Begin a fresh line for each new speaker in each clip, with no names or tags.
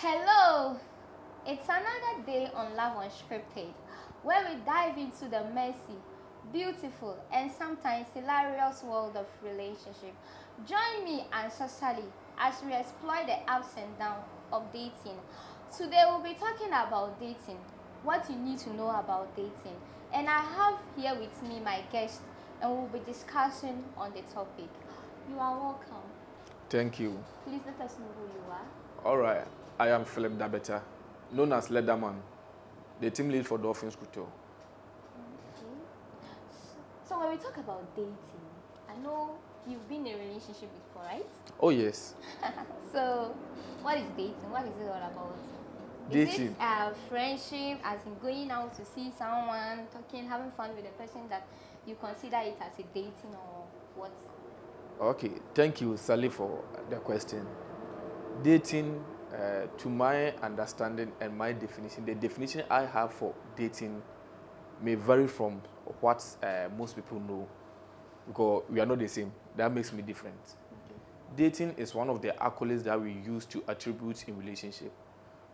Hello! It's another day on Love Unscripted, where we dive into the messy, beautiful, and sometimes hilarious world of relationship. Join me and Cecily as we explore the ups and downs of dating. Today we'll be talking about dating, what you need to know about dating. And I have here with me my guest, and we'll be discussing on the topic. You are welcome.
Thank you.
Please let us know who you are.
All right. I am Philip Dabeta, known as Leatherman, the team lead for Dolphins Couture.
Okay. So when we talk about dating, I know you've been in a relationship before, right?
Oh, yes.
So what is dating? What is it all about?
Dating.
Is it friendship, as in going out to see someone, talking, having fun with a person that you consider it as a dating or what?
Okay. Thank you, Sally, for the question. Dating, to my understanding and my definition, the definition I have for dating may vary from what most people know, because we are not the same. That makes me different.
Okay.
Dating is one of the accolades that we use to attribute in relationship.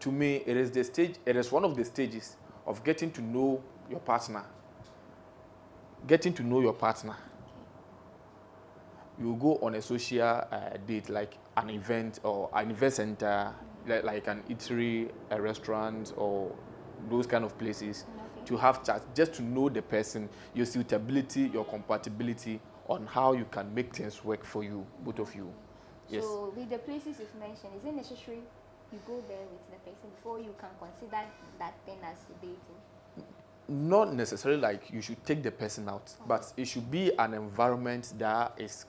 To me, it is one of the stages of getting to know your partner. Getting to know your partner. You go on a social date, like an event or an event center, like an eatery, a restaurant, or those kind of places, to have chats, just to know the person, your suitability, your compatibility, on how you can make things work for you, both of you. Yes.
So with the places you've mentioned, is it necessary you go there with the person before you can consider that thing as dating?
Not necessarily like you should take the person out, but it should be an environment that is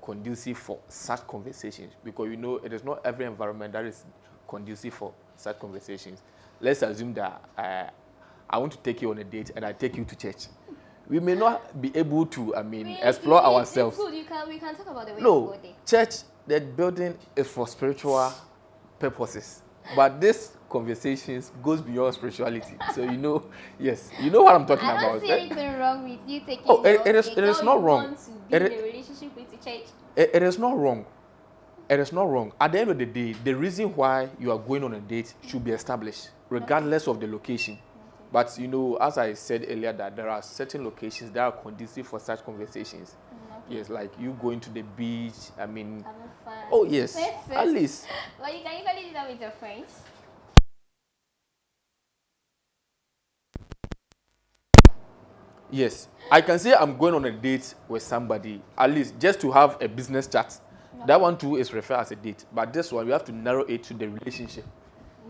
conducive for such conversations, because you know it is not every environment that is conducive for such conversations. Let's assume that I want to take you on a date and I take you to church. We may not be able to, explore ourselves.
It's good. We can talk about the way
No,
you go there.
church, that building is for spiritual purposes. But this conversations goes beyond spirituality. So yes, you know what I'm talking
I
about.
don't see anything wrong with you taking
It is not wrong.
Want to be in a relationship with the church.
It is not wrong. It is not wrong. At the end of the day, the reason why you are going on a date should be established, regardless of the location. But as I said earlier, that there are certain locations that are conducive for such conversations. Yes, like you going to the beach.
Having fun.
Oh yes, at least.
But you can even do that with your friends.
Yes, I can say I'm going on a date with somebody, at least just to have a business chat.
No.
That one too is referred as a date, but this one you have to narrow it to the relationship.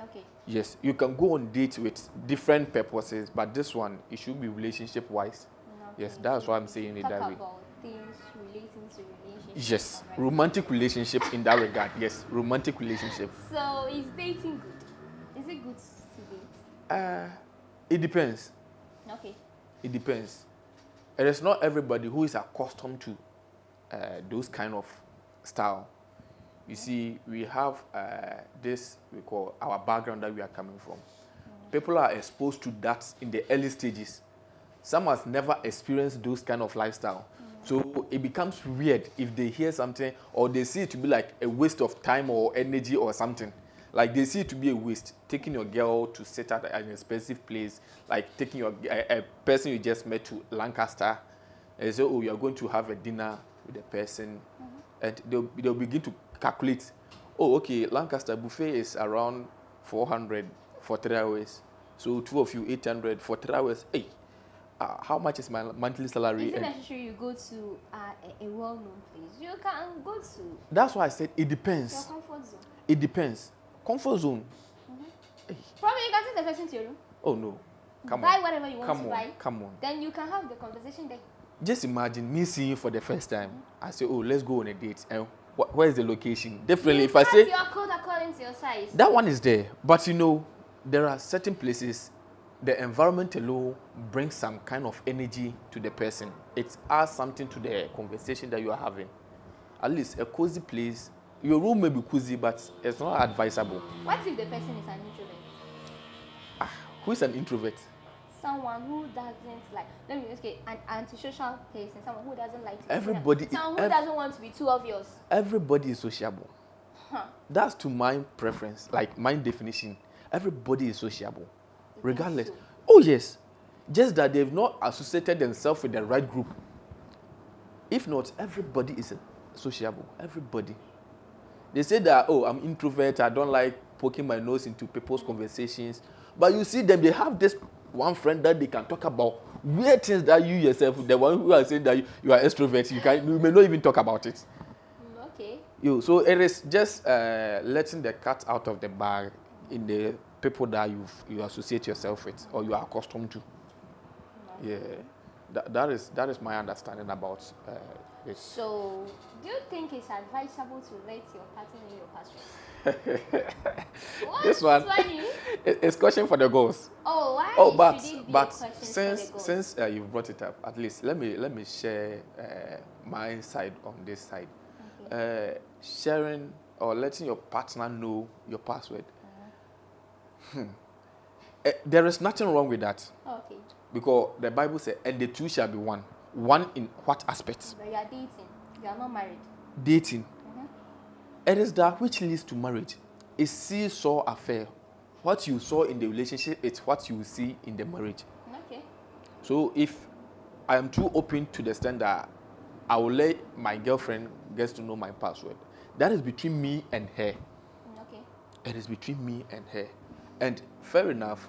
Okay.
Yes, you can go on dates with different purposes, but this one it should be relationship wise.
Okay.
Yes, that's why I'm saying it
Talk
that way.
about things relating to relationships.
Yes,
Right.
romantic relationship in that regard. Yes, romantic relationship.
So is dating good? Is it good to date?
It depends.
Okay.
It depends. It is not everybody who is accustomed to those kind of style. You see, we have this we call our background that we are coming from. People are exposed to that in the early stages. Some has never experienced those kind of lifestyle. So it becomes weird if they hear something or they see it to be like a waste of time or energy or something. Like they see it to be a waste, taking your girl to sit at an expensive place, like taking a person you just met to Lancaster, and say, oh, you are going to have a dinner with the person, and they'll begin to calculate, oh, okay, Lancaster buffet is around 400 for 3 hours, so two of you 800 for 3 hours. Hey, how much is my monthly salary?
Is it necessary you go to a well-known place? You can go to
That's why I said it depends.
your comfort zone.
It depends. Comfort zone.
Probably you can take the person to your room.
Oh no.
Buy whatever you want
Come
to
on.
buy.
Come on.
Then you can have the conversation there.
Just imagine me seeing you for the first time. I say, oh, let's go on a date. And where is the location? Definitely, if I say
your code according to your size.
that one is there, but there are certain places the environment alone brings some kind of energy to the person. It adds something to the conversation that you are having. At least a cozy place. Your room may be cozy, but it's not advisable.
What if the person is an introvert?
Who is an introvert?
Someone who doesn't like, let me just get an antisocial person, someone who doesn't like to
Everybody,
someone who doesn't want to be too obvious.
Everybody is sociable. That's to my preference, like my definition. Everybody is sociable, regardless.
So.
Oh yes, just that they've not associated themselves with the right group. If not, everybody is sociable. Everybody. They say that, oh, I'm introvert. I don't like poking my nose into people's conversations. But you see them, they have this one friend that they can talk about weird things that you yourself, the one who are saying that you are extrovert, you may not even talk about it.
Okay.
So it is just letting the cat out of the bag in the people that you associate yourself with or you are accustomed to.
Okay.
Yeah, that is my understanding about this.
So, do you think it's advisable to let your partner know your password? What's
This one,
funny?
it's question for the girls.
Oh, why
But
should it be a
but
question for
since
the girls?
since you've brought it up, at least let me share my side on this side.
Okay.
Sharing or letting your partner know your password. There is nothing wrong with that
Okay.
because the Bible says, "And the two shall be one." One in what aspect?
But you are dating. You are not married.
Dating. It is that which leads to marriage. A seesaw affair. What you saw in the relationship is what you will see in the marriage.
Okay.
So if I am too open to the extent that I will let my girlfriend get to know my password, that is between me and her.
Okay.
It is between me and her. And fair enough,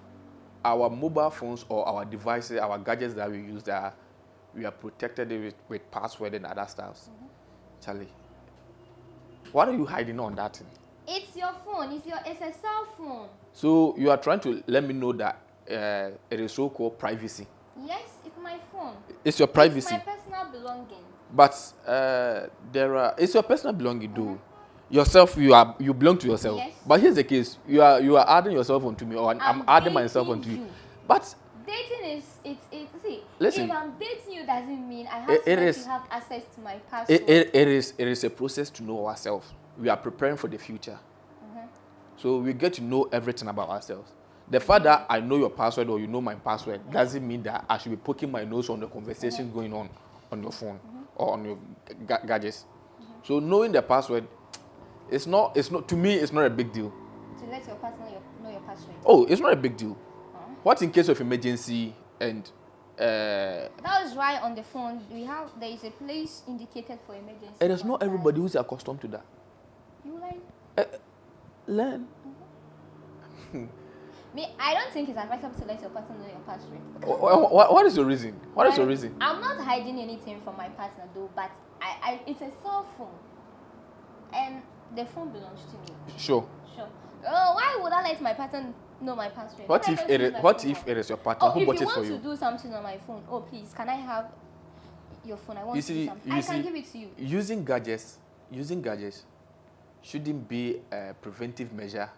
our mobile phones or our devices, our gadgets that we use, that we are protected with password and other stuff. Charlie, what are you hiding on that thing?
It's your phone. It's a cell phone.
So you are trying to let me know that it is so-called privacy.
Yes, it's my phone.
It's your privacy.
It's my personal belonging.
But it's your personal belonging, though. Yourself, you belong to yourself.
Yes.
But here's the case: you are adding yourself onto me, or I'm adding myself onto you. But
dating is see.
Listen,
if I'm dating you, doesn't mean I have to let you have access to my password.
It is a process to know ourselves. We are preparing for the future, so we get to know everything about ourselves. The fact that I know your password or you know my password doesn't mean that I should be poking my nose on the conversation going on your phone or on your gadgets. So knowing the password, it's not to me. It's not a big deal.
To let your partner know your password.
Oh, it's not a big deal. What in case of emergency and
that was why on the phone there is a place indicated for emergency.
It is not everybody who's accustomed to that.
You learn.
Learn.
Me, I don't think it's advisable to let your partner know your password.
What is your reason? What is your reason?
I'm not hiding anything from my partner though, but it's a cell phone, and the phone belongs to me.
Sure.
Why would I let my partner know my password?
What if it is your partner who bought it for you?
If you want to do something on my phone, oh please, can I have your phone? I want to do something. I can give it to you.
Using gadgets shouldn't be a preventive measure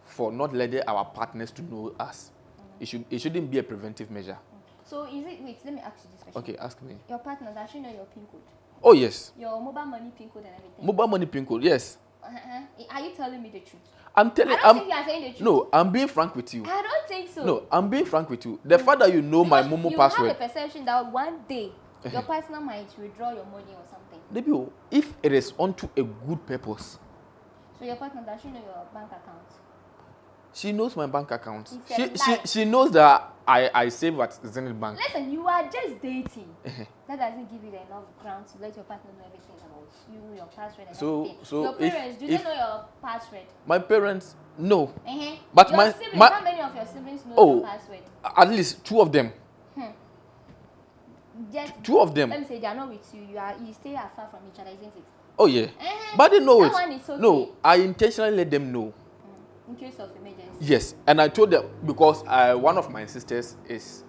for not letting our partners to know us. It shouldn't be a preventive measure.
So wait, let me ask you this question.
Okay, ask me.
Your partner does she know your PIN code?
Oh yes.
Your mobile money PIN code and everything?
Mobile money PIN code, yes.
Are you telling me the truth?
I don't think you are saying the truth. No, I'm being frank with you.
I don't think so.
No, I'm being frank with you. The fact that you know my Momo password.
You have a perception that one day your partner might withdraw your money or something.
Maybe if it is onto a good purpose.
So your partner, does she know your bank account?
She knows my bank account. She knows that I save at Zenith Bank.
Listen, you are just dating. That doesn't give you enough ground to let your partner know everything about you, your password, and everything. So your parents, do they know your password?
My parents, no.
But your siblings, how many of your siblings know your password?
At least 2 of them. Two of them.
Let me say they are not with you. You stay afar from each other, isn't it?
Oh yeah. But they know
that
it.
One is okay.
No, I intentionally let them know.
In case of emergency.
Yes, and I told them because one of my sisters is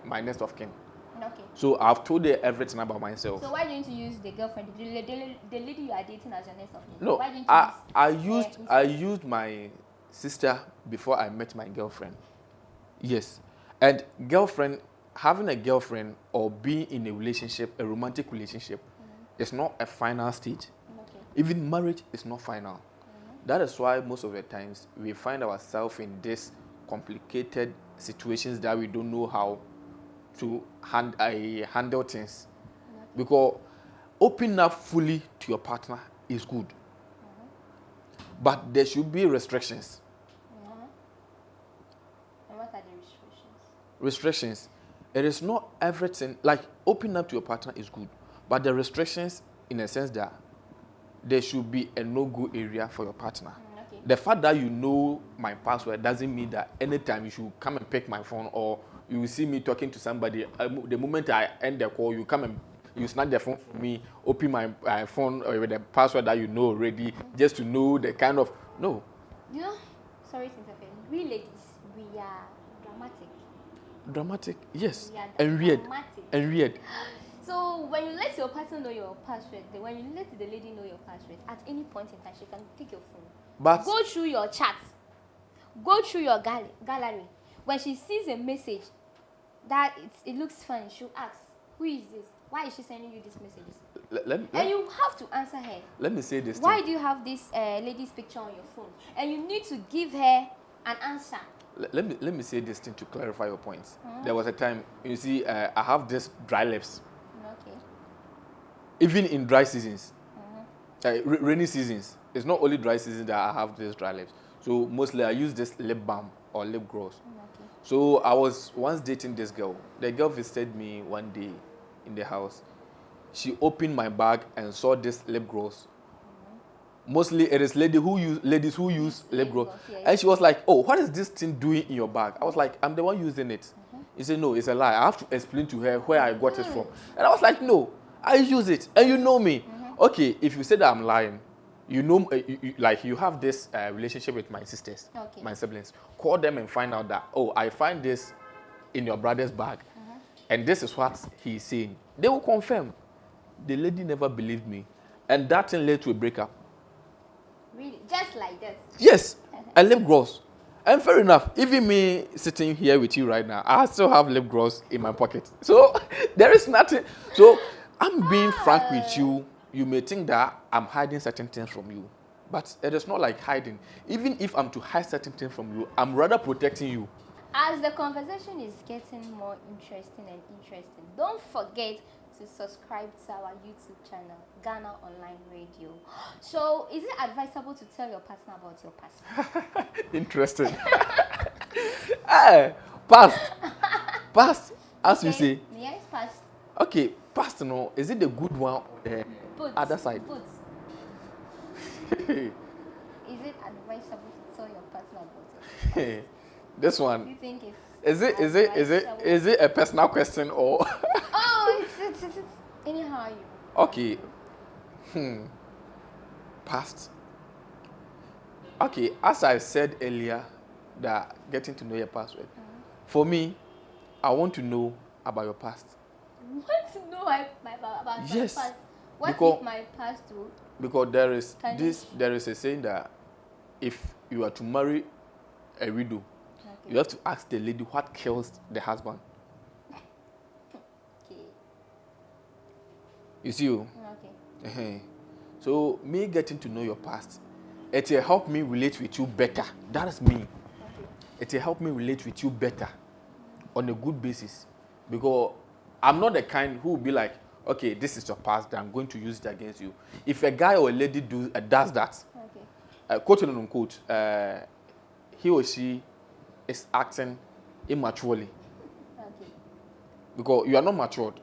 my next of kin.
Okay.
So I've told her everything about myself.
So why didn't you use the girlfriend, the lady you are dating as your next of kin?
No,
why didn't you
I used my sister before I met my girlfriend. Yes, and having a girlfriend or being in a relationship, a romantic relationship, is not a final stage.
Okay.
Even marriage is not final. That is why most of the times we find ourselves in these complicated situations that we don't know how to handle things. Because opening up fully to your partner is good. But there should be restrictions.
And what are the restrictions?
Restrictions. It is not everything, like opening up to your partner is good, but the restrictions in a sense that there should be a no-go area for your partner.
Okay.
The fact that you know my password doesn't mean that anytime you should come and pick my phone, or you will see me talking to somebody, the moment I end the call, you come and you snatch the phone from me, open my phone with the password that you know already, just to know the kind of, no.
You know, sorry to interfere. We ladies, we are dramatic.
Dramatic, yes,
We are
and weird,
dramatic.
and weird.
So when you let your partner know your password, when you let the lady know your password, at any point in time, she can pick your phone.
But
Go through your chat. Go through your gallery. When she sees a message that it looks funny, she'll ask, who is this? Why is she sending you these messages? And you have to answer her.
Let me say this
Why
thing.
do you have this lady's picture on your phone? And you need to give her an answer.
Let me say this thing to clarify your points. There was a time, you see, I have this dry lips.
Okay.
Even in dry seasons, rainy seasons, it's not only dry seasons that I have this dry lips. So mostly I use this lip balm or lip gloss.
Okay.
So I was once dating this girl. The girl visited me one day in the house. She opened my bag and saw this lip gloss. Mostly it is ladies who use lip gloss.
Yes.
And she was like, oh, what is this thing doing in your bag? I was like, I'm the one using it. He said, no, it's a lie. I have to explain to her where I got it from. And I was like, no, I use it. And you know me. Okay, if you say that I'm lying, you know, like you have this relationship with my sisters, my siblings. Call them and find out that, oh, I find this in your brother's bag. And this is what he's saying. They will confirm. The lady never believed me. And that thing led to a breakup.
Really? Just like that?
Yes, a lip gloss. And fair enough, even me sitting here with you right now, I still have lip gloss in my pocket. So there is nothing. So I'm being frank with you. You may think that I'm hiding certain things from you, but it is not like hiding. Even if I'm to hide certain things from you, I'm rather protecting you.
As the conversation is getting more interesting and interesting, don't forget to subscribe to our YouTube channel, Ghana Online Radio. So, is it advisable to tell your partner about your past?
Interesting. Past. Past, as you say.
Yes, past.
Okay, past, no, is it the good one or the other side?
Both. Is it advisable to tell your partner about your past?
This
Do
one.
you think
Is it a personal question or?
Oh, it's anyhow you.
Okay. Past. Okay, as I said earlier, that getting to know your password. For me, I want to know about your past.
You want to know about
Yes,
my past? What
because-
if my past will?
Because there is a saying that if you are to marry a widow, you have to ask the lady what kills the husband.
Okay.
You see?
Okay.
So me getting to know your past, it will help me relate with you better. That is me.
Okay.
It will help me relate with you better on a good basis. Because I'm not the kind who will be like, okay, this is your past, I'm going to use it against you. If a guy or a lady does that,
Okay.
quote and unquote, he or she is acting immaturely.
Okay.
Because you are not matured.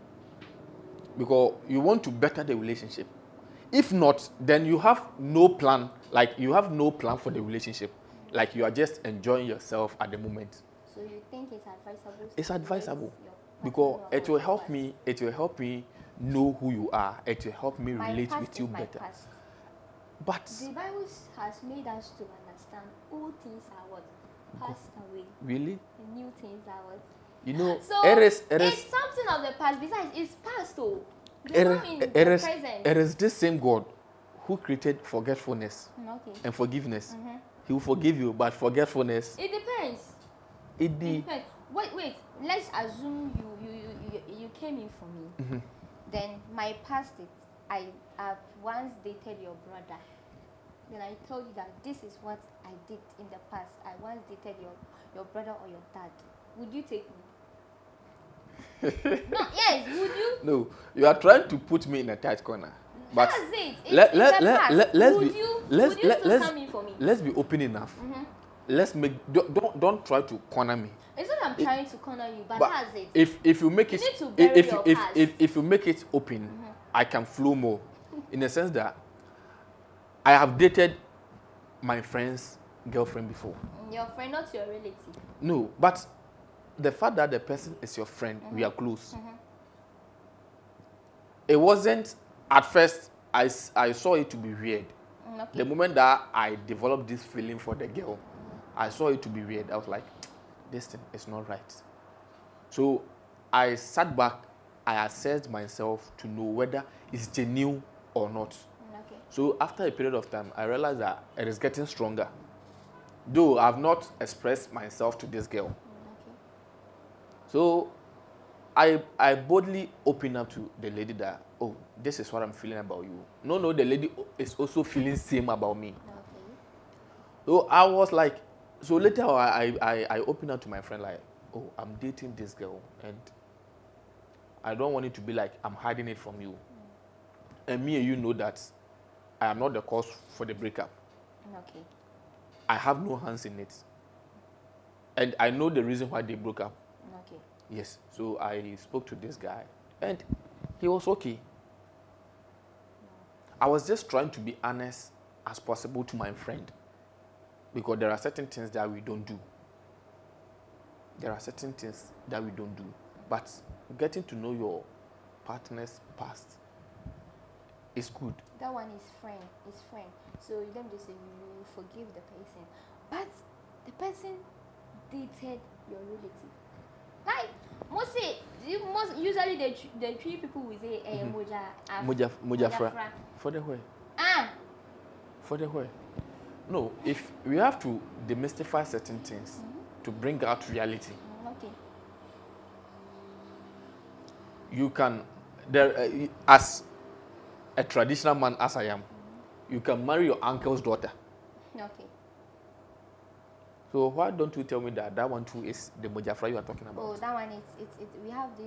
Because you want to better the relationship. If not, then you have no plan. Like you have no plan for the relationship. Like you are just enjoying yourself at the moment.
So you think it's advisable?
It's advisable.
Your
Because
partner
it will
about
help
your
me. It will help me know who you are. It will help me
past? My
relate
past
with you
is my
better.
past.
But
The Bible has made us to understand all things are what? Passed away.
really,
And new things are what?
you know,
So
it is
it's something of the past. Besides, it's past though.
it
You're
is,
not in
it
the
is,
present.
it is this same God who created forgetfulness
Okay.
and forgiveness. He will forgive you, but forgetfulness,
It depends.
it the
Depends. Wait. Let's assume you came in for me. Then my past is I have once dated your brother. Then I told you that this is what I did in the past. I once dated your brother or your dad. Would you take me? No, yes, would you?
No, you are trying to put me in a tight corner. But
that's it. It's,
let,
it's
let,
a
let,
past.
let, let's
Would
be
you
let's
would you
let,
still
let's
come in for me?
let's be open enough. Let's make don't try to corner me.
It's not I'm trying to corner you, but
But
that's it.
if you make
You
it
need to bury your past.
if you make it open, I can flow more, in the sense that I have dated my friend's girlfriend before.
Your friend, not your relative.
No, but the fact that the person is your friend, we are close. It wasn't at first. I saw it to be weird.
Okay.
The moment that I developed this feeling for the girl, I saw it to be weird. I was like, this thing is not right. So I sat back, I assessed myself to know whether it's genuine or not.
Okay.
So after a period of time, I realized that it is getting stronger. Though I have not expressed myself to this girl.
Okay.
So I boldly open up to the lady that, oh, this is what I'm feeling about you. No, the lady is also feeling same about me.
Okay.
So I was like, so later I opened up to my friend like, oh, I'm dating this girl and I don't want it to be like I'm hiding it from you. And me and you know that I am not the cause for the breakup.
Okay.
I have no hands in it. And I know the reason why they broke up.
Okay.
Yes. So I spoke to this guy and he was okay. I was just trying to be honest as possible to my friend, because there are certain things that we don't do. There are certain things that we don't do. But getting to know your partner's past is good.
That one is friend. It's friend. So you don't just say you forgive the person, but the person dated your relative. Like usually the three people will say
Moja for the way. For the way. No, if we have to demystify certain things to bring out reality.
Okay.
You can as a traditional man as I am, you can marry your uncle's daughter.
Okay.
So why don't you tell me that one too is the Mojafra you are talking about?
Oh, that one we have this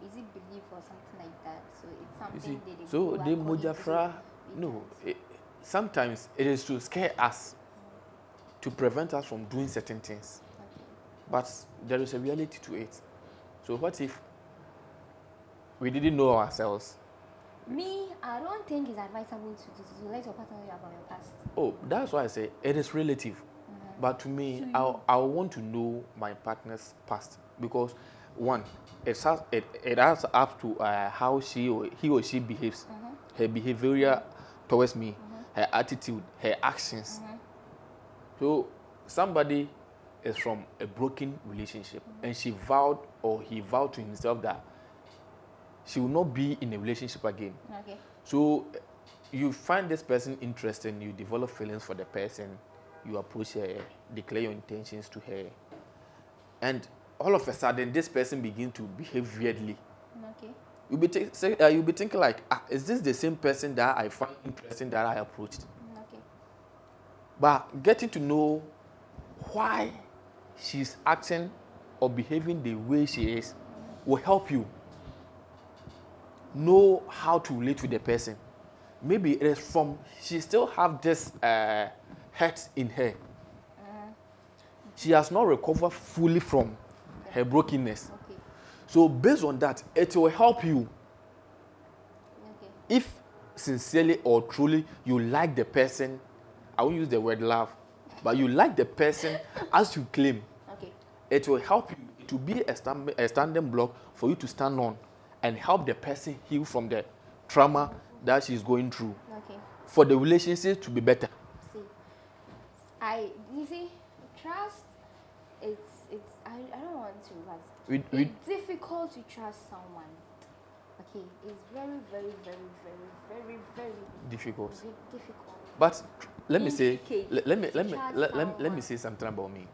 is it belief or something like that? So it's something they
so
do
the
according to
Mojafra, no, sometimes it is to scare us, to prevent us from doing certain things.
Okay.
But there is a reality to it. So what if we didn't know ourselves?
Me, I don't think it's advisable to let your partner know about your past.
Oh, that's why I say it is relative. But to me, I want to know my partner's past, because one, it has up to how he or she behaves, her behavior towards me, her attitude, her actions. So somebody is from a broken relationship, and he vowed to himself that she will not be in a relationship again.
Okay.
So you find this person interesting, you develop feelings for the person, you approach her, declare your intentions to her, and all of a sudden this person begins to behave weirdly.
Okay.
You'll be thinking like, is this the same person that I find interesting that I approached?
Okay.
But getting to know why she's acting or behaving the way she is will help you know how to relate with the person. Maybe it is from she still have this hurt in her. She has not recovered fully from her brokenness.
Okay.
So based on that, it will help you.
Okay.
If sincerely or truly you like the person, I won't use the word love, but you like the person as you claim.
Okay.
It will help you. It will be a standing block for you to stand on and help the person heal from the trauma that she's going through.
Okay.
For the relationship to be better.
See, you see, trust. I don't want to, but it's difficult to trust someone. Okay, it's very, very, very, very, very, very
difficult.
Difficult.
But let me say,
Intricate
let me say something about me.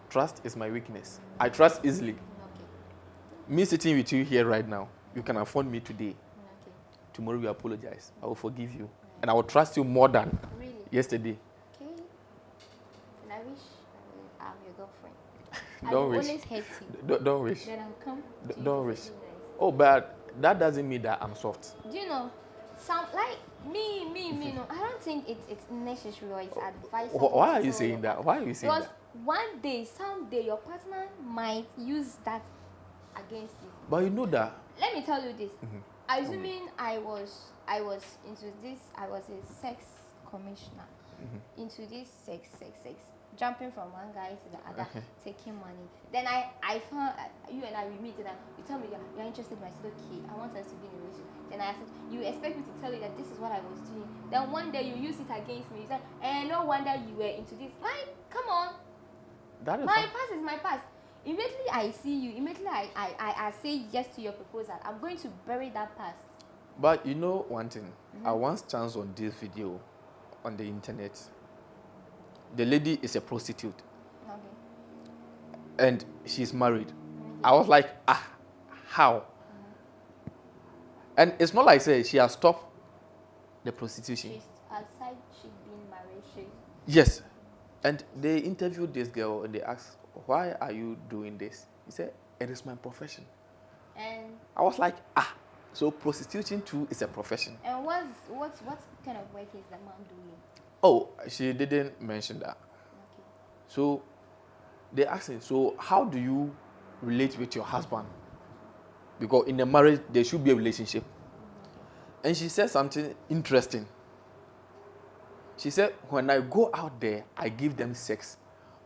Trust is my weakness. I trust easily.
Okay.
Me sitting with you here right now, you can afford me today.
Okay.
Tomorrow you apologize. I will forgive you. And I will trust you more than yesterday.
Okay. And I wish I'm your girlfriend.
Don't
I
wish.
always hate you.
Don't wish.
Then I'll come.
Don't wish. Oh, but that doesn't mean that I'm soft.
Do you know? Some like me. No, I don't think it's necessary or it's advisable.
Why are
to
you
tell
saying
your
that?
partner.
Why are you saying
Because
that?
one day, someday, your partner might use that against you.
But you know that.
Let me tell you this. Assuming I was into this, I was a sex commissioner, into this sex, jumping from one guy to the other, taking money. Then I found you and I we meet and you tell me you're interested in me. I said okay, I want us to be in a relationship. Then I said you expect me to tell you that this is what I was doing. Then one day you use it against me. You said, no wonder you were into this. Like, come on.
That is
My past is my past. Immediately I see you, immediately I say yes to your proposal. I'm going to bury that past.
But you know one thing, I once chanced on this video on the internet. The lady is a prostitute
Okay.
and she's married. I was like, how? And it's not like say she has stopped the prostitution.
She's outside, she's being married.
Yes. And they interviewed this girl and they asked, why are you doing this? He said, it is my profession.
And
I was like, so prostitution too is a profession.
and what kind of work is the man doing?
Oh, she didn't mention that.
Okay.
So they asked her, so how do you relate with your husband? Because in a marriage, there should be a relationship. And she said something interesting. She said, when I go out there, I give them sex.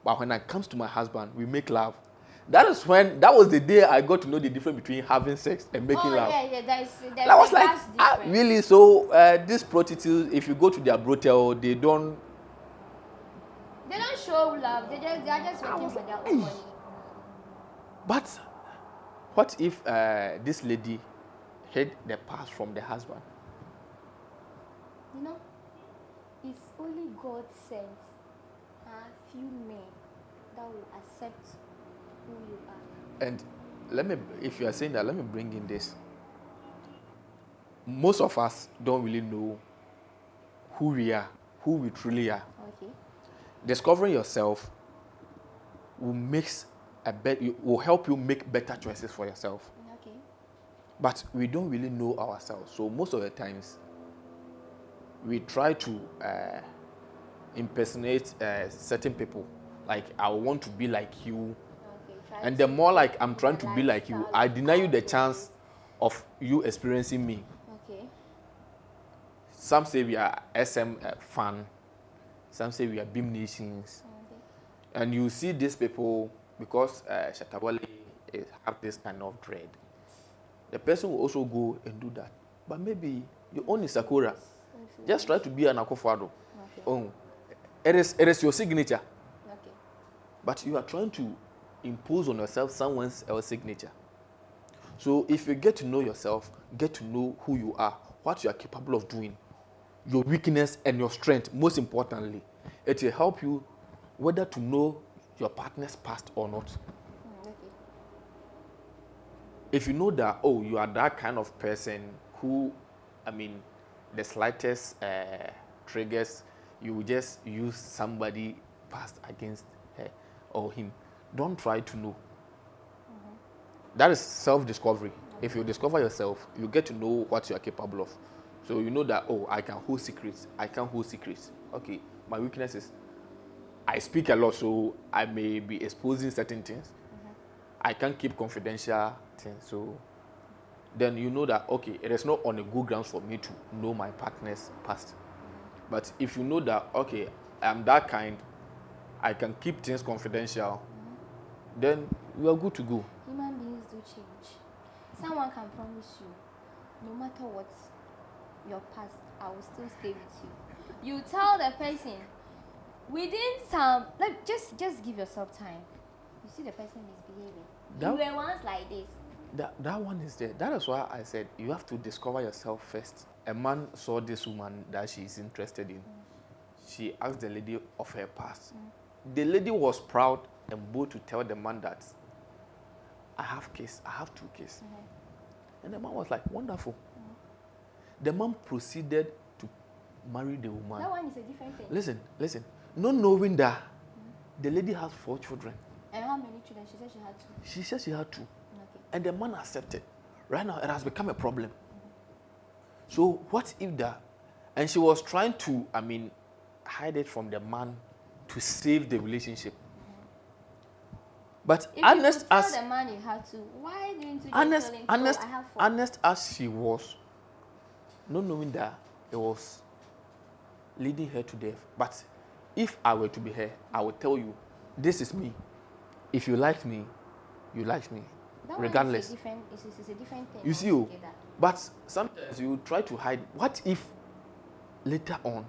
But when it comes to my husband, we make love. That was the day I got to know the difference between having sex and making love.
Yeah, there's
I was like,
difference.
really? So these prostitutes, if you go to their brothel, they don't
show love. They are just waiting for their own money.
But what if this lady hid the past from the husband?
You know, it's only God sent few men that will accept who you are.
And if you are saying that, let me bring in this. Most of us don't really know who we are, who we truly are.
Okay.
Discovering yourself will help you make better choices for yourself.
Okay.
But we don't really know ourselves. So most of the times, we try to impersonate certain people. Like, I want to be like you.
Okay.
And the more like I'm trying to be like you, I deny you the chance of you experiencing me.
Okay.
Some say we are SM fan. Some say we are Beam Nations.
Okay.
And you see these people, because Shatabwale have this kind of dread. The person will also go and do that. But maybe you own Sakura. Just try to be an Akufado.
Okay.
Oh, it is your signature.
Okay.
But you are trying to impose on yourself someone else's signature. So if you get to know yourself, get to know who you are, what you are capable of doing, your weakness and your strength, most importantly, it will help you whether to know your partner's past or not.
Okay.
If you know that, you are that kind of person who, the slightest triggers, you will just use somebody past against her or him. Don't try to know. That is self-discovery. If you discover yourself, you get to know what you are capable of. So you know that, I can hold secrets. I can hold secrets. Okay, my weakness is I speak a lot, so I may be exposing certain things. I can't keep confidential things. So then you know that, okay, it is not on a good grounds for me to know my partner's past. But if you know that, okay, I'm that kind, I can keep things confidential, then you are good to go.
Human beings do change. Someone can promise you, no matter what your past, I will still stay with you. You tell the person within some, like, just give yourself time. You see the person misbehaving. You were once like this.
That one is there. That is why I said you have to discover yourself first. A man saw this woman that she is interested in. She asked the lady of her past. The lady was proud and bold to tell the man that I have kids, I have 2 kids. And the man was like, wonderful. The man proceeded to marry the woman.
That one is a different thing.
Listen. Not knowing that the lady has 4 children.
And how many children? She said she had 2.
She said she had 2.
Okay.
And the man accepted. Right now, it has become a problem. So what if that? And she was trying to, hide it from the man to save the relationship. But
If
honest
you could
as
tell the man you had to, why didn't you just
honest,
tell him,
honest,
I have fun?
honest as she was, not knowing that it was leading her to death. But if I were to be her, I would tell you, this is me. If you like me, you like me.
That
Regardless.
one is a different thing.
You see, but sometimes you try to hide. What if later on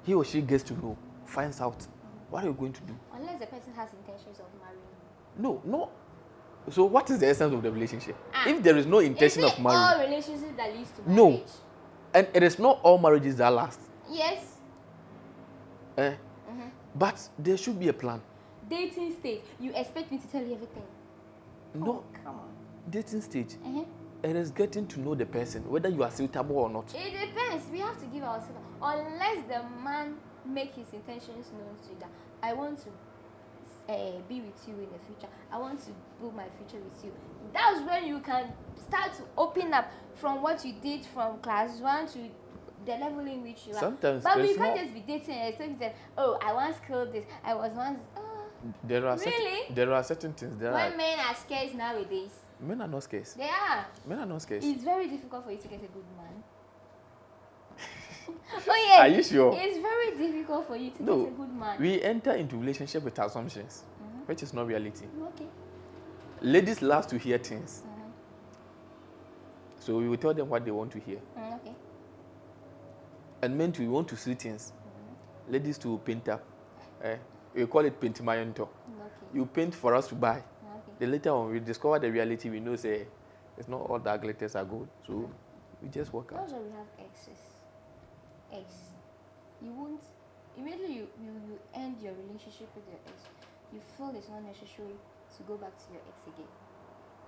he or she gets to know, finds out, what are you going to do?
Unless the person has intentions of marrying.
No. So what is the essence of the relationship? If there is no intention of marriage,
all relationships that leads to marriage?
No. And it is not all marriages that last.
Yes.
But there should be a plan.
Dating stage, you expect me to tell you everything?
No.
Oh, come on.
Dating stage, it is getting to know the person, whether you are suitable or not.
It depends. We have to give ourselves, unless the man make his intentions known to you that I want to be with you in the future. I want to build my future with you. That's when you can start to open up from what you did from class 1 to the level in which you are.
Sometimes
but we can't just be dating and expect that, oh, I once killed this, I was once.
There are
really?
certain things.
When men are scarce nowadays.
Men are not scarce.
They are.
Men are not scarce.
It's very difficult for you to get a good man. Oh yeah.
Are you sure?
It's very difficult for you to get a good man.
We enter into relationship with assumptions, which is not reality.
Okay.
Ladies love to hear things. So we will tell them what they want to hear.
Okay.
And men too, we want to see things. Ladies to paint up. We call it paint mayonto.
Okay.
You paint for us to buy.
Okay.
Then later on we discover the reality. We know say it's not all that glitters are good. So we just work out.
That's why we have exes. You won't immediately you end your relationship with your ex. You feel it's not necessary to go back to your ex again.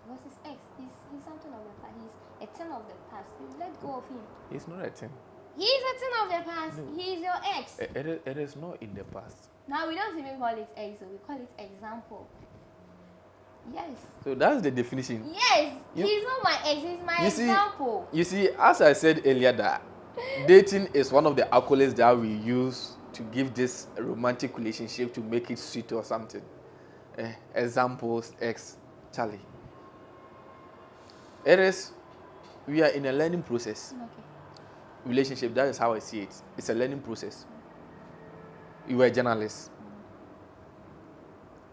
Because his ex, he's something of the past. He's a thing of the past. You let go of him.
It's not a thing.
He's a thing of the past. No. He's your ex.
It is not in the past.
Now we don't even call it ex, so we call it example. Yes.
So that's the definition.
Yes. He's not my ex, he's my example.
You see, as I said earlier, that dating is one of the accolades that we use to give this romantic relationship to make it sweet or something. Examples, ex, Charlie. We are in a learning process.
Okay.
Relationship, that is how I see it. It's a learning process. You were a journalist.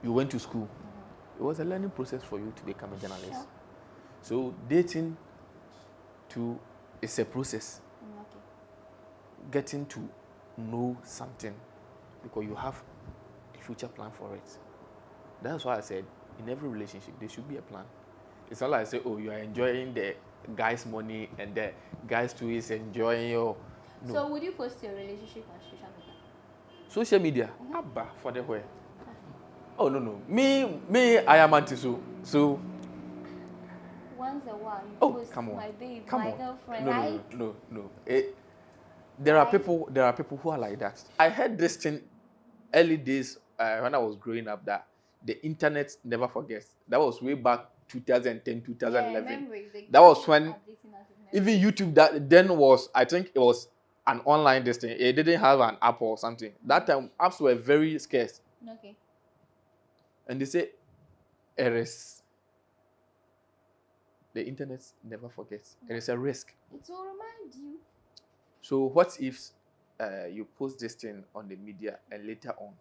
You went to school. It was a learning process for you to become a journalist. Sure. So dating too is a process.
Okay.
Getting to know something because you have a future plan for it. That's why I said in every relationship there should be a plan. It's not like I say, oh, you are enjoying the guy's money and the guy's too is enjoying your. No.
So would you post your relationship on social media?
Social media? Abba, for the way. Oh no. Me, I am anti so.
Once a while, you post
come on.
My babe,
come
my
on.
girlfriend.
No. There are people who are like that. I heard this thing early days when I was growing up that the internet never forgets. That was way back 2010, 2011.
Yeah,
that was when even YouTube that then was, I think it was an online thing. It didn't have an app or something. That time apps were very scarce.
Okay.
And they say, the internet never forgets. It is a risk.
It will remind you.
So what if you post this thing on the media and later on?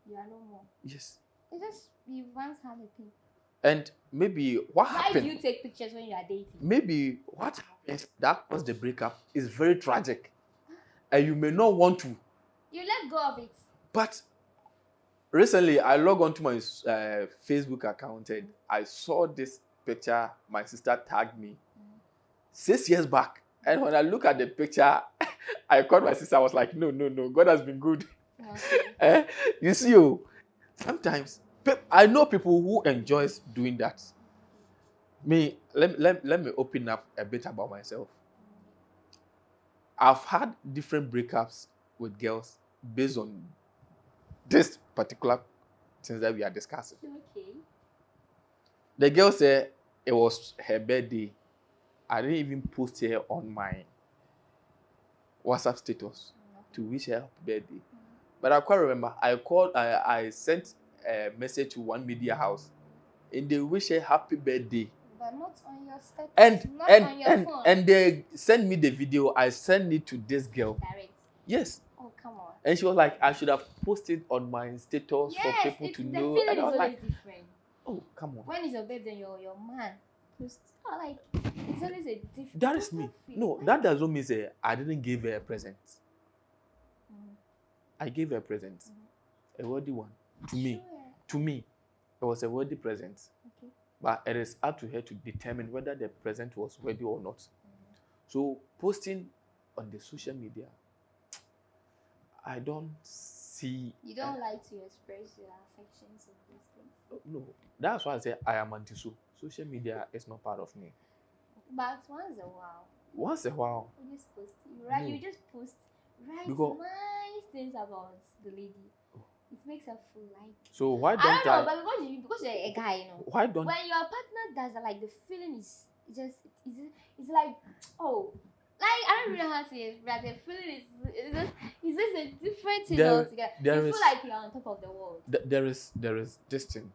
You are no more.
Yes.
It's just you once had a thing.
And maybe what happened?
Why do you take pictures when you are dating?
Maybe what happens that caused the breakup is very tragic. And you may not want to.
You let go of it.
But recently, I logged onto my Facebook account and I saw this picture. My sister tagged me 6 years back. And when I look at the picture, I called my sister. I was like, no. God has been good.
Okay.
You see, sometimes I know people who enjoys doing that. Let me open up a bit about myself. I've had different breakups with girls based on this particular things that we are discussing.
Okay.
The girl said it was her birthday. I didn't even post her on my WhatsApp status to wish her happy birthday. But I quite remember I sent a message to one media house and they wish her happy birthday.
But not on your status.
And and they sent me the video. I sent it to this girl.
Direct.
Yes.
Oh, come on.
And she was like, I should have posted on my status for people to know.
The feeling
and I
is
was
always
like,
different.
oh, come on.
When it's your birthday, your man post. Like it's always a different.
That is me. No, that doesn't mean say I didn't give her a present. I gave her a present, a worthy one. To me, it was a worthy present.
Okay.
But it is up to her to determine whether the present was worthy or not. So posting on the social media, I don't see.
You don't like to express your affections of these things.
No, that's why I say I am anti-so. Social media is not part of me.
But once a while.
Once a while.
You just post. You just post. Right. Nice things about the lady. It makes her feel like.
So why don't I?
don't know, but because you're a guy, you know.
Why don't?
When your partner does that, like the feeling is just it's like, oh, like I don't really know how to say it, but the feeling is just a different thing altogether. You feel like you're on top of the world.
There is this thing.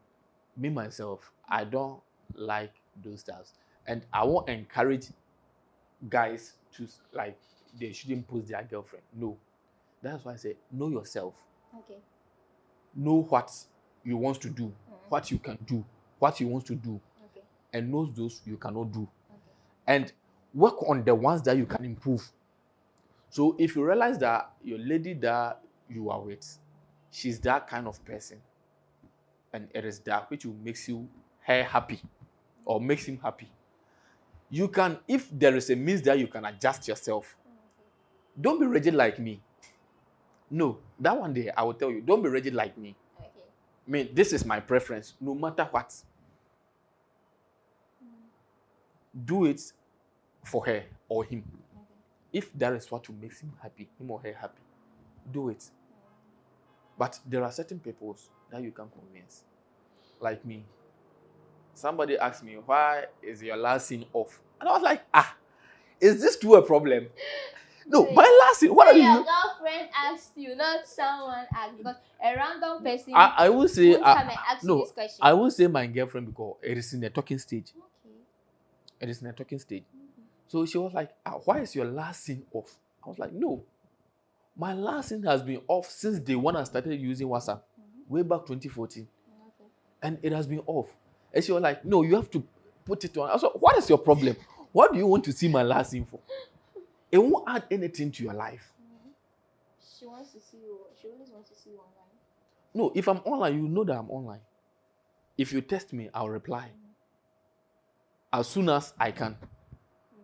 Me myself, I don't like those styles, and I won't encourage guys to like they shouldn't post their girlfriend. No, that's why I say know yourself.
Okay.
Know what you want to do, what you can do, what you want to do, and know those you cannot do, and work on the ones that you can improve. So if you realize that your lady that you are with, she's that kind of person, and it is that which will makes her happy or makes him happy, you can, if there is a means that you can adjust yourself, don't be rigid like me. No, that one day I will tell you, don't be rigid like me. Okay. I mean, this is my preference, no matter what. Do it for her or him. Okay. If that is what will make him happy, him or her happy, do it. But there are certain people that you can convince. Like me. Somebody asked me, why is your last scene off? And I was like, is this too a problem? No, my last scene, what are you?
Your girlfriend asked you, not someone asked, because a random person
I will say,
come and ask you this question.
I will say my girlfriend because it is in the talking stage. Okay. It is in the talking stage. So she was like, why is your last scene off? I was like, no. My last scene has been off since day one I started using WhatsApp, way back 2014. Okay. And it has been off. And she was like, no, you have to put it on. I was like, what is your problem? What do you want to see my last scene for? It won't add anything to your life.
She wants to see you. She always wants to see you online.
No, if I'm online, you know that I'm online. If you text me, I'll reply. As soon as I can.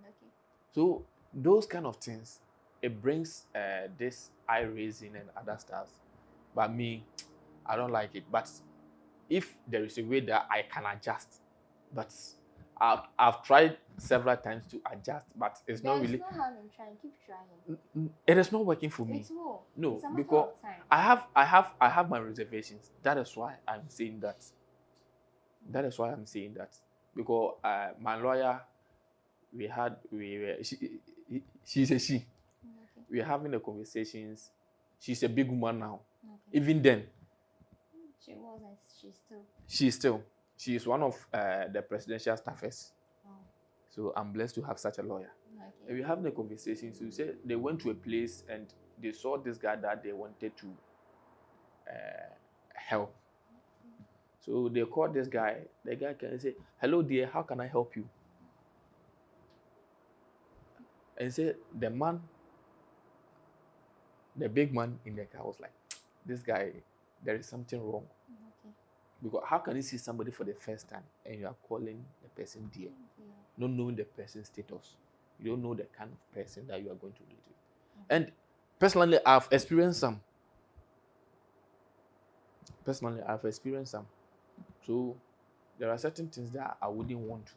Okay. So those kind of things, it brings this eye raising and other stuff. But me, I don't like it. But if there is a way that I can adjust, but I've tried several times to adjust, but it's not really.
There's no harm in trying. Keep trying.
It is not working for me.
It will.
No, because I have my reservations. That is why I'm saying that. That is why I'm saying that. Because my lawyer, she's a she. Okay. We're having the conversations. She's a big woman now. Okay. Even then.
She wasn't.
She's still. She is one of the presidential staffers. Oh. So I'm blessed to have such a lawyer. Okay. And we're having a conversation. So say they went to a place and they saw this guy that they wanted to help. So they called this guy. The guy can say, hello dear, how can I help you? And say the man, the big man in the car was like, this guy, there is something wrong. Okay. Because how can you see somebody for the first time and you are calling the person dear? Not knowing the person's status. You don't know the kind of person that you are going to relate with. And personally, I've experienced some. So there are certain things that I wouldn't want to.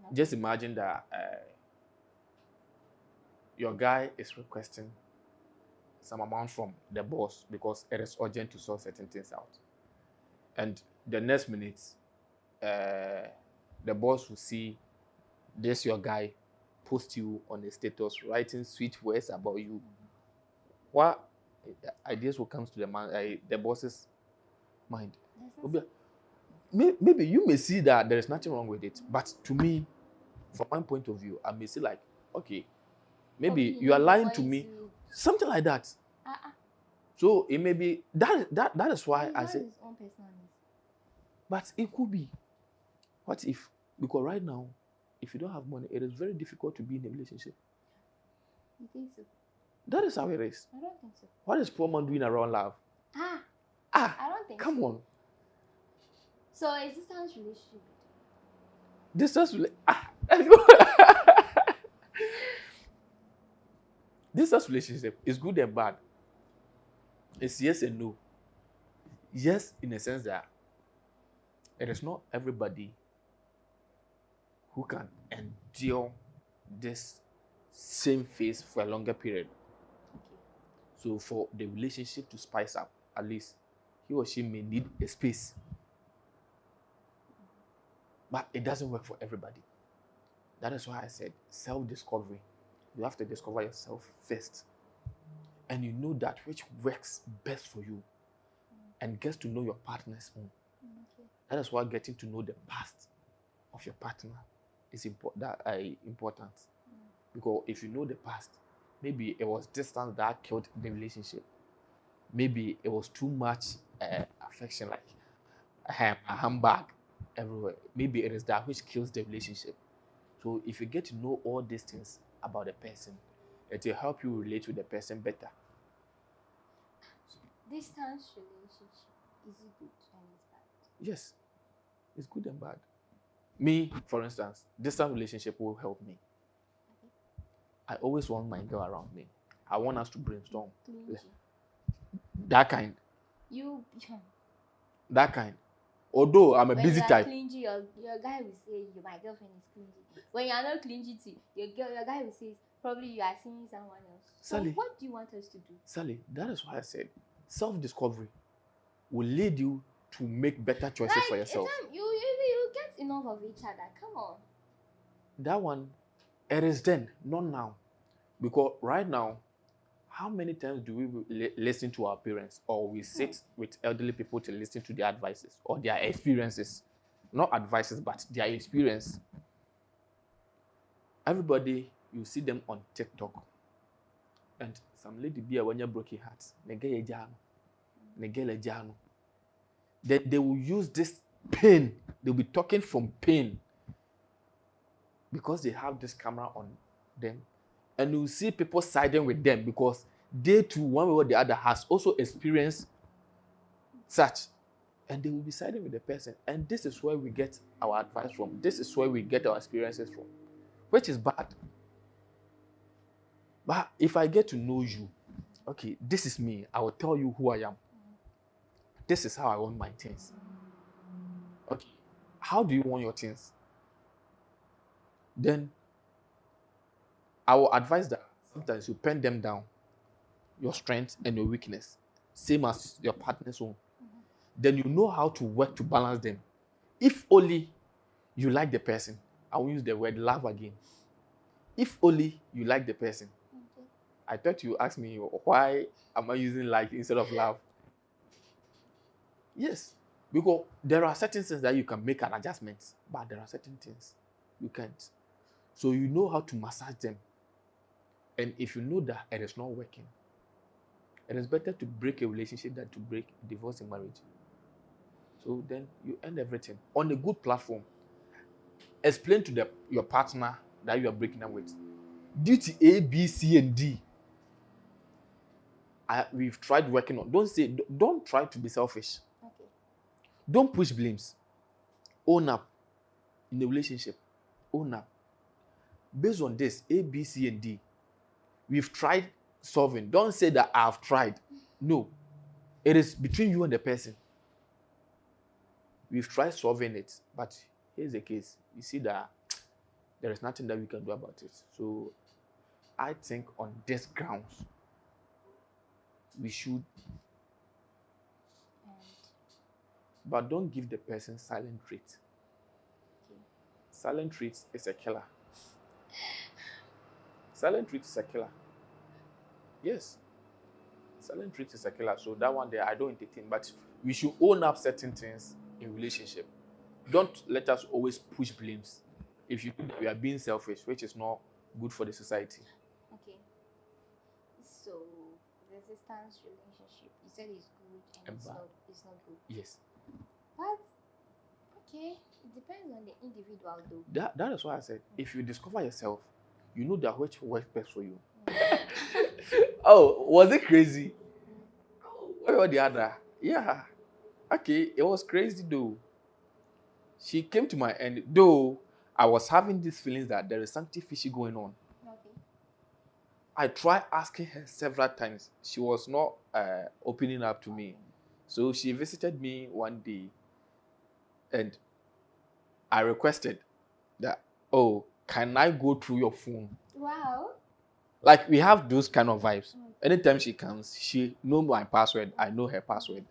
Okay. Just imagine that your guy is requesting some amount from the boss because it is urgent to sort certain things out. And the next minute, the boss will see this your guy post you on the status, writing sweet words about you. What ideas will come to the boss's mind? Maybe you may see that there is nothing wrong with it, but to me, from my point of view, I may see like, okay, maybe you are lying to me, something like that. So it may be that is why I say. But it could be. What if? Because right now, if you don't have money, it is very difficult to be in a relationship.
You think so?
That is how it is.
I don't think so.
What is poor man doing around love?
I don't think
come
so.
on.
So is distance relationship?
Distance relationship is good and bad. It's yes and no. Yes, in a sense that it is not everybody who can endure this same phase for a longer period.
Okay.
So for the relationship to spice up, at least he or she may need a space. But it doesn't work for everybody. That is why I said self-discovery. You have to discover yourself first. And you know that which works best for you. And get to know your partner's own.
Okay.
That is why getting to know the past of your partner is important. Because if you know the past, maybe it was distance that killed the relationship. Maybe it was too much affection, like a handbag everywhere. Maybe it is that which kills the relationship. So if you get to know all these things about the person, it will help you relate with the person better.
Distance relationship, is it good and it's bad?
Yes, it's good and bad. Me, for instance, distance relationship will help me.
Okay.
I always want my girl around me. I want us to brainstorm.
Clingy.
That kind. That kind. Although I'm a busy type.
When you are clingy, your guy will say my girlfriend is clingy. When you are not clingy too, your guy will say probably you are seeing someone else.
Sally,
so what do you want us to do? Sally,
that is why I said self-discovery will lead you to make better choices for yourself.
You get enough of each other. Come on.
That one, it is then, not now. Because right now, how many times do we listen to our parents, or we sit with elderly people to listen to their advices or their experiences? Not advices, but their experience. Everybody, you see them on TikTok. And some lady be when you broke your heart, then they will use this pain. They'll be talking from pain because they have this camera on them. And you see people siding with them because they too, one way or the other, has also experienced such. And they will be siding with the person. And this is where we get our advice from. This is where we get our experiences from, which is bad. But if I get to know you, okay, this is me. I will tell you who I am. This is how I want my things. Okay, how do you want your things? Then I will advise that sometimes you pen them down, your strength and your weakness, same as your partner's own. Then you know how to work to balance them. If only you like the person, I will use the word love again. If only you like the person.
Okay.
I thought you asked me, why am I using like instead of love? Yes, because there are certain things that you can make an adjustment, but there are certain things you can't. So you know how to massage them. And if you know that it is not working, it is better to break a relationship than to break divorce in marriage. So then you end everything on a good platform. Explain to your partner that you are breaking up with. Duty A, B, C, and D. We've tried working on. Don't try to be selfish.
Okay.
Don't push blames. Own up in the relationship. Own up. Based on this, A, B, C, and D, we've tried solving. Don't say that I've tried. No. It is between you and the person. We've tried solving it, but here's the case. You see that there is nothing that we can do about it. So I think on these grounds, we should. But don't give the person silent treat.
Okay.
Silent treat is a killer. Silent treat is a killer. Yes. Silent treat is a killer. So that one there, I don't entertain. But we should own up certain things in relationship. Don't let us always push blames. If you think that we are being selfish, which is not good for the society.
Okay. So resistance relationship, you said it's good and it's not good.
Yes.
But okay, it depends on the individual though.
That is why I said if you discover yourself, you know that which works best for you. Oh, was it crazy? Where was the other? Yeah. Okay, it was crazy though. She came to my end, though I was having these feelings that there is something fishy going on.
Okay.
I tried asking her several times. She was not opening up to me. So she visited me one day and I requested that, oh, can I go through your phone?
Wow.
Like we have those kind of vibes. Anytime she comes, she knows my password. I know her password.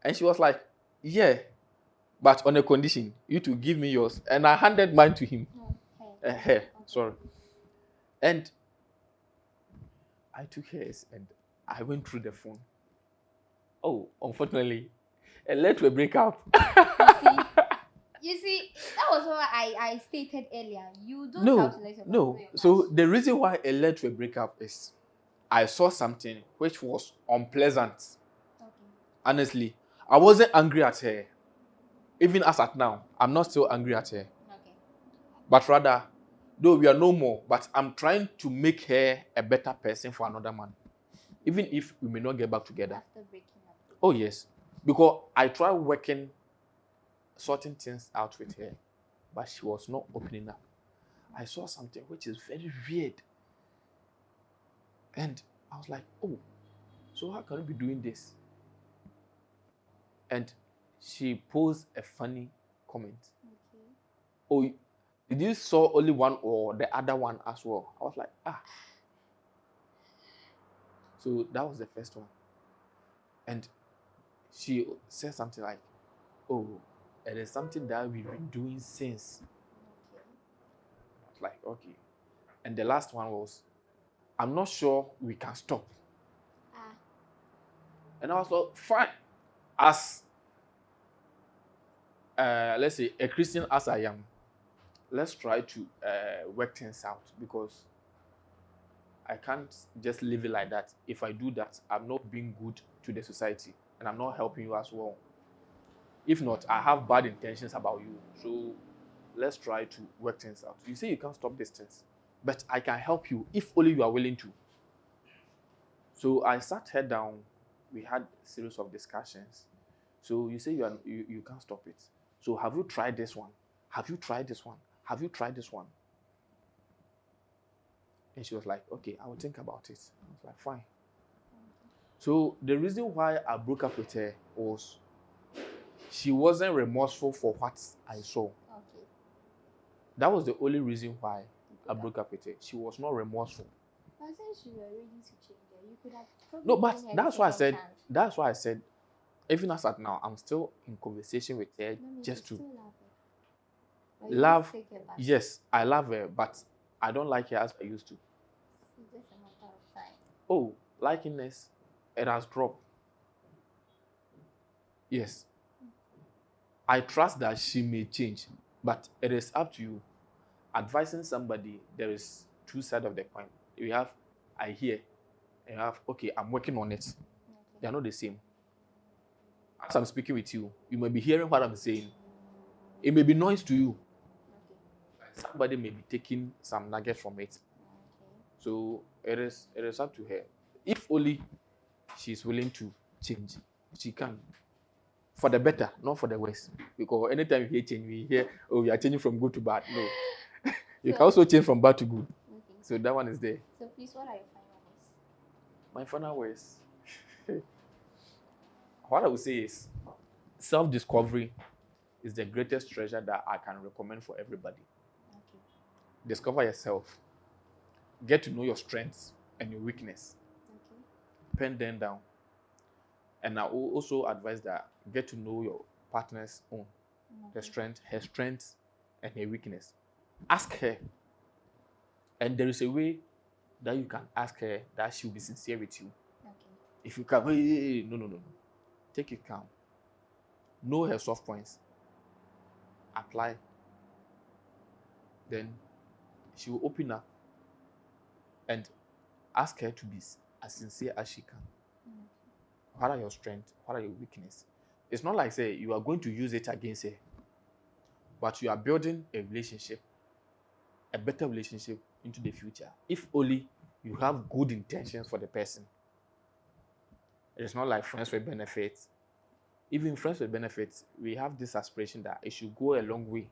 And she was like, yeah, but on a condition, you to give me yours. And I handed mine to him. Her, sorry. And I took hers and I went through the phone. Oh, unfortunately, and led to a breakup.
You see, that was what I stated earlier. You don't have to let your
No. So the reason why it led to a breakup is I saw something which was unpleasant.
Okay.
Honestly, I wasn't angry at her. Even as at now, I'm not still angry at her.
Okay.
But rather, though we are no more, but I'm trying to make her a better person for another man. Even if we may not get back together.
After breaking up.
Oh, yes. Because I tried working sorting things out with her, but she was not opening up. I saw something which is very weird. And I was like, oh, so how can we be doing this? And she posed a funny comment. Okay. Oh, did you saw only one or the other one as well? I was like, ah. So that was the first one. And she said something like, oh, it is something that we've been doing since. Okay. I was like, okay. And the last one was, I'm not sure we can stop. And I was like, fine. As, let's say, a Christian as I am, let's try to work things out because I can't just leave it like that. If I do that, I'm not being good to the society and I'm not helping you as well. If not, I have bad intentions about you. So let's try to work things out. You say you can't stop these things, but I can help you if only you are willing to. So I sat her down. We had a series of discussions. So you say you can't stop it. So have you tried this one? Have you tried this one? Have you tried this one? And she was like, okay, I will think about it. I was like, fine. So the reason why I broke up with her was she wasn't remorseful for what I saw. Okay. That was the only reason why I broke up with her. She was not remorseful.
But since you were ready to change her, you could have probably
no, but that's why I said. That's why I said. Even as at now, I'm still in conversation with her just to love. Yes, I love her, but I don't like her as I used to.
It's just a matter of time.
Oh, likiness, it has dropped. Yes. I trust that she may change, but it is up to you. Advising somebody, there is two sides of the coin. You have, I hear, and you have, okay, I'm working on it. Okay. They are not the same. As I'm speaking with you, you may be hearing what I'm saying. It may be noise to you. Okay. Somebody may be taking some nugget from it. Okay. So it is up to her. If only she's willing to change, she can. For the better, not for the worse. Because anytime you hear change, we hear, oh, you are changing from good to bad. No. You can also change from bad to good. Okay. So that one is there.
So please, what are your final words?
My final words. What I would say is self-discovery is the greatest treasure that I can recommend for everybody. Okay. Discover yourself. Get to know your strengths and your weakness. Okay. Pen them down. And I will also advise that get to know your partner's own, the strength, her strengths, and her weakness. Ask her. And there is a way that you can ask her that she will be sincere with you.
Okay.
If you come, hey, no, no, no, no. Take it calm. Know her soft points. Apply. Then she will open up and ask her to be as sincere as she can. What are your strengths? What are your weaknesses? It's not like, say, you are going to use it against her, but you are building a relationship, a better relationship into the future. If only you have good intentions for the person. It's not like friends with benefits. Even friends with benefits, we have this aspiration that it should go a long way.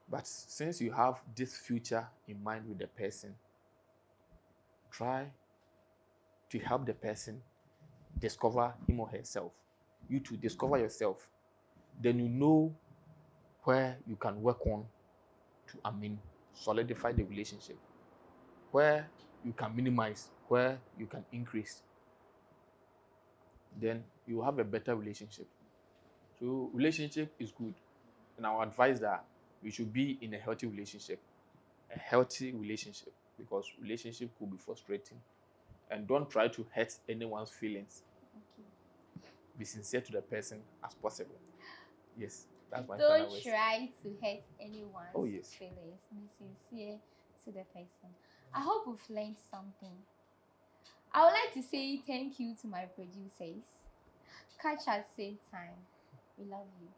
But since you have this future in mind with the person, try to help the person discover him or herself. You to discover yourself. Then you know where you can work on to, solidify the relationship. Where you can minimize, where you can increase. Then you have a better relationship. So relationship is good. And I would advise that we should be in a healthy relationship. A healthy relationship. Because relationship could be frustrating. And don't try to hurt anyone's feelings.
Okay.
Be sincere to the person as possible. Yes, that's my final
Don't
words.
try to hurt anyone's
Oh, yes.
feelings. Be sincere to the person. I hope we've learned something. I would like to say thank you to my producers. Catch us same time. We love you.